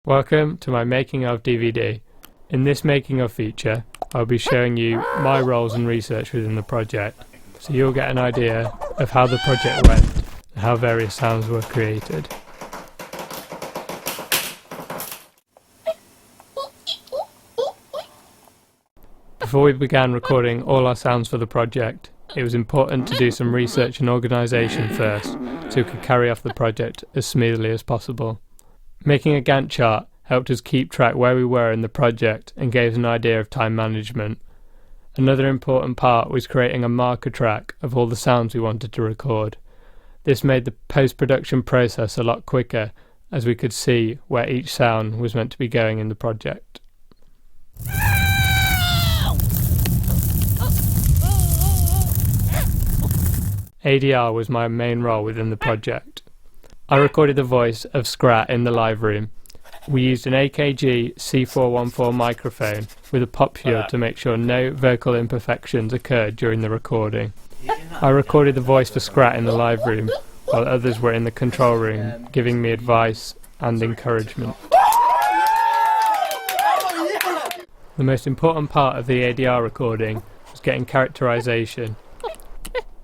Welcome to my making of DVD. In this making of feature, I'll be showing you my roles and research within the project, so you'll get an idea of how the project went and how various sounds were created. Before we began recording all our sounds for the project, it was important to do some research and organisation first, so we could carry off the project as smoothly as possible. Making a Gantt chart helped us keep track where we were in the project and gave us an idea of time management. Another important part was creating a marker track of all the sounds we wanted to record. This made the post-production process a lot quicker, as we could see where each sound was meant to be going in the project. ADR was my main role within the project. I recorded the voice of Scrat in the live room. We used an AKG C414 microphone with a pop shield to make sure no vocal imperfections occurred during the recording. I recorded the voice for Scrat in the live room, while others were in the control room, giving me advice and encouragement. The most important part of the ADR recording was getting characterization.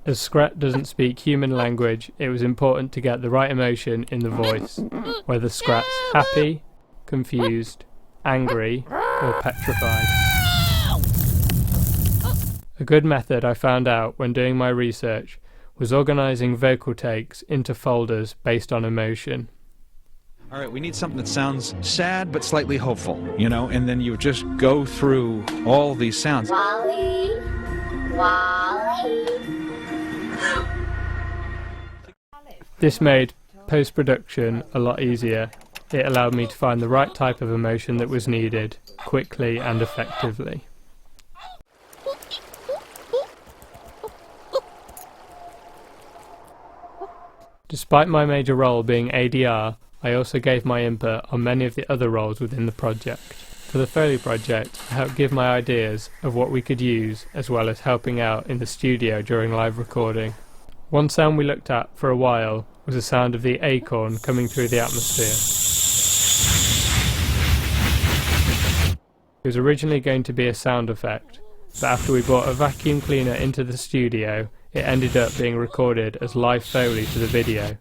As Scrat doesn't speak human language, it was important to get the right emotion in the voice, whether Scrat's happy, confused, angry, or petrified. A good method I found out when doing my research was organising vocal takes into folders based on emotion. Alright, we need something that sounds sad but slightly hopeful, and then you just go through all these sounds. Wally, Wally. This made post-production a lot easier. It allowed me to find the right type of emotion that was needed, quickly and effectively. Despite my major role being ADR, I also gave my input on many of the other roles within the project. For the Foley project, I helped give my ideas of what we could use, as well as helping out in the studio during live recording. One sound we looked at for a while was the sound of the acorn coming through the atmosphere. It was originally going to be a sound effect, but after we brought a vacuum cleaner into the studio, it ended up being recorded as live Foley to the video.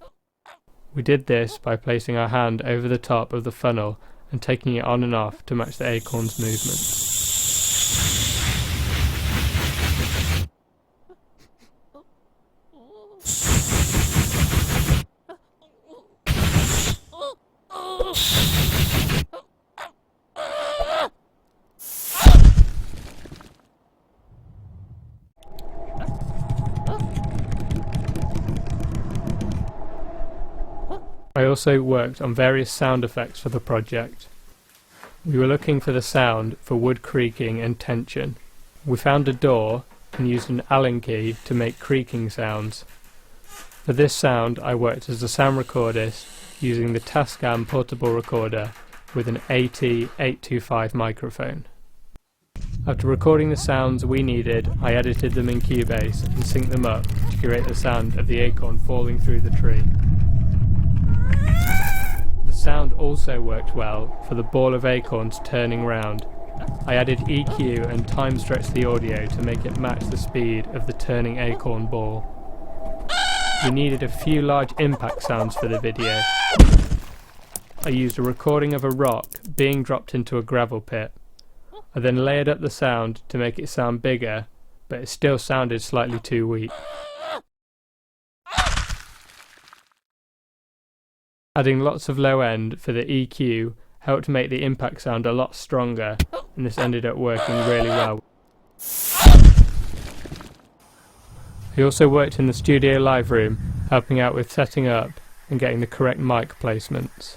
We did this by placing our hand over the top of the funnel and taking it on and off to match the acorn's movements. I also worked on various sound effects for the project. We were looking for the sound for wood creaking and tension. We found a door and used an Allen key to make creaking sounds. For this sound I worked as a sound recordist using the Tascam portable recorder with an AT825 microphone. After recording the sounds we needed, I edited them in Cubase and synced them up to create the sound of the acorn falling through the tree. The sound also worked well for the ball of acorns turning round. I added EQ and time stretched the audio to make it match the speed of the turning acorn ball. We needed a few large impact sounds for the video. I used a recording of a rock being dropped into a gravel pit. I then layered up the sound to make it sound bigger, but it still sounded slightly too weak. Adding lots of low end for the EQ helped make the impact sound a lot stronger, and this ended up working really well. I also worked in the studio live room, helping out with setting up and getting the correct mic placements.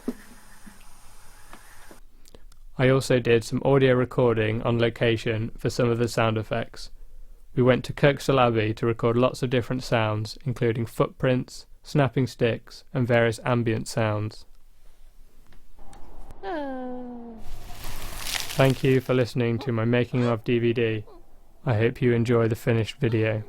I also did some audio recording on location for some of the sound effects. We went to Kirkstall Abbey to record lots of different sounds, including footprints, snapping sticks, and various ambient sounds. Thank you for listening to my making of DVD. I hope you enjoy the finished video.